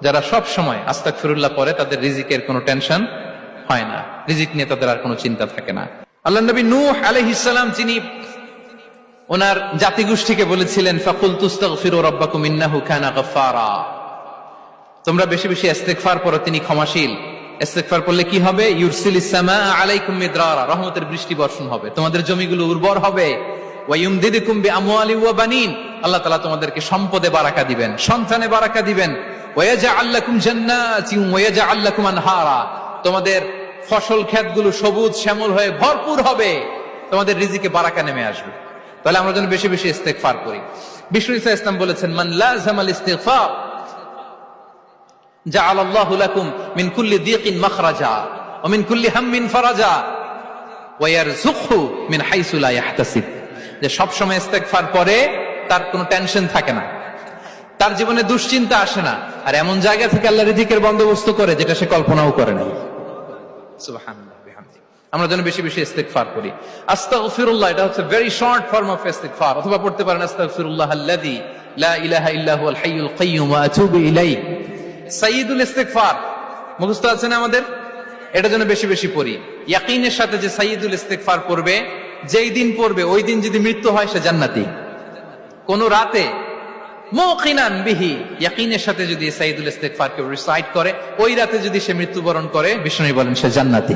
যারা সব সময় আস্তাগফিরুল্লাহ পড়ে তাদের রিজিকের কোনো টেনশন হয় না, রিজিক নিয়ে তাদের আর কোনো চিন্তা থাকে না। আল্লাহ নবী নূহ আলাইহিস সালাম যিনি ওনার জাতিগোষ্ঠীকে বলেছিলেন ফাকুল তুস্তাগফিরু রাব্বাকুম ইন্নাহু কানা গাফফারা, তোমরা বেশি বেশি ইস্তিগফার পড়ো, তিনি ক্ষমাশীল। ইস্তিগফার করলে কি হবে? ইউরসিলিস সামা আলাইকুম মিদরারা, রহমতের বৃষ্টি বর্ষণ হবে, তোমাদের জমিগুলো উর্বর হবে। ওয়া ইউমদিদুকুম বিআমওয়ালি ওয়া বানিন, আল্লাহ তাআলা তোমাদেরকে সম্পদে বারাকা দিবেন, সন্তানে বারাকা দিবেন। ওয়া ইয়াজআল লাকুম জান্নাতিন ওয়া ইয়াজআল লাকুম আনহারা, তোমাদের ফসল ক্ষেতগুলো সবুজ শ্যামল হয়ে ভরপুর হবে, তোমাদের রিজিকে বারাকা নেমে আসবে। তাহলে আমরা যেন বেশি বেশি ইস্তিগফার করি। বিষ্ণু ঈসা ইসলাম বলেছেন মান লাযামাল ইস্তিগফার জাআলাল্লাহু লাকুম মিন কুল্লি দিকিন মাখরাজা ওয়া মিন কুল্লি হাম্মিন ফারাজা ওয়া ইয়ারযুকহু মিন হাইসু লা ইয়াহতাসিব, যে সব সময় ইস্তিগফার করে তার কোনো টেনশন থাকে না, তার জীবনে দুশ্চিন্তা আসে না, আর এমন জায়গা থেকে আল্লাহ রিজিকের বন্দোবস্ত করে যেটা সে কল্পনাও করে নাই। সুবহানাল্লাহ বিহামদি। আমরা যেন বেশি বেশি ইস্তিগফার করি। আস্তাগফিরুল্লাহ, এটা হচ্ছে ভেরি শর্ট ফর্ম অফ ইস্তিগফার। অথবা পড়তে পারেন আস্তাগফিরুল্লাহ আল্লাযী লা ইলাহা ইল্লা হুয়াল হাইয়ুল কাইয়্যুম ওয়া আতুবু ইলাইহি। সাইয়্যিদুল ইস্তিগফার মুখস্থ আছে না আমাদের? এটা যেন বেশি বেশি পড়ি। ইয়াকিনের সাথে যে সাইয়্যিদুল ইস্তিগফার পড়বে, যেই দিন পড়বে ওই দিন যদি মৃত্যু হয় সে জান্নাতি। কোন রাতে মুকিনান বিহি, ইয়াকিনের সাথে যদি সাইয়্যিদুল ইস্তিগফার কে রিসাইট করে, ওই রাতে যদি সে মৃত্যুবরণ করে, বিষ্ণু বলেন সে জান্নাতি।